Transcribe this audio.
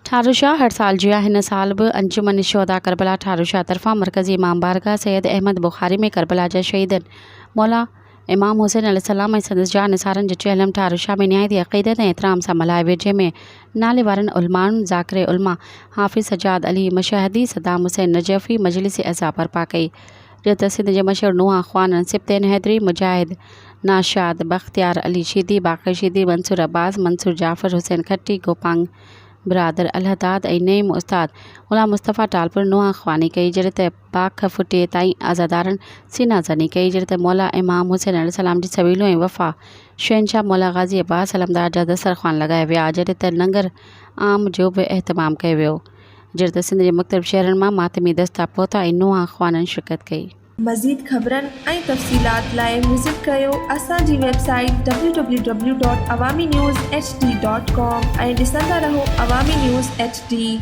ठारुशाह हर साल जिया हिन साल भी अंजुमन शोदा करबला ठारुशाह तरफ़ा मरकज़ी इमाम बारगाह सैयद अहमद बुखारी में करबला जा शहीदन मौला इमाम हुसैन अलैहिस्सलाम ऐं संदसि जा निसारनि जो चहलम ठारुशाह में निहायती अक़ीदत ऐं एहतराम सां मल्हाए वियो, जंहिंमें नाले वारनि उलमाउनि ज़ाकिर उलमा हाफ़िज़ सजाद अली मशाहदी सदाम हुसैन नजफ़ी मजलिस अज़ा बर्पा कई। रियत सिंध जे मशहूर नुहा ख़्वाननि सिब्तैन हैदरी मुजाहिद नाशाद बख्तियार अली शीदी बाक़ी शीदी मंसूर अब्बास मंसूर जाफ़र हुसैन खट्टी गोपांग बिरादर अलहदाद ऐं नईम उस्ताद ग़ुलाम मुस्तफ़ा टालपुर नुहा ख़्वानी कई, जहिड़े त पाक फुटे ताईं आज़ादारनि सीना ज़नी कई, जहिड़े त मौला इमाम हुसैन अलैहिस्सलाम जी सवीलूं ऐं वफ़ा शहनशाह मौला गाज़ी अब्बास अलमदार जा दस्तरख़्वान लॻाया विया, जहिड़े त लंगर आम जो बि अहतमाम कयो वियो, जहिड़े त सिंध जे मुख़्तलिफ़ शहरनि मां मातमी दस्ता पहुता ऐं नुहा ख़्वाननि शिरकत कई। मज़ीद ख़बरनि ऐं तफ़सीलात लाइ विज़िट कयो असांजी वेबसाइट www.awamiNewsHD.com ऐं ॾिसंदा रहो अवामी न्यूज़ HD।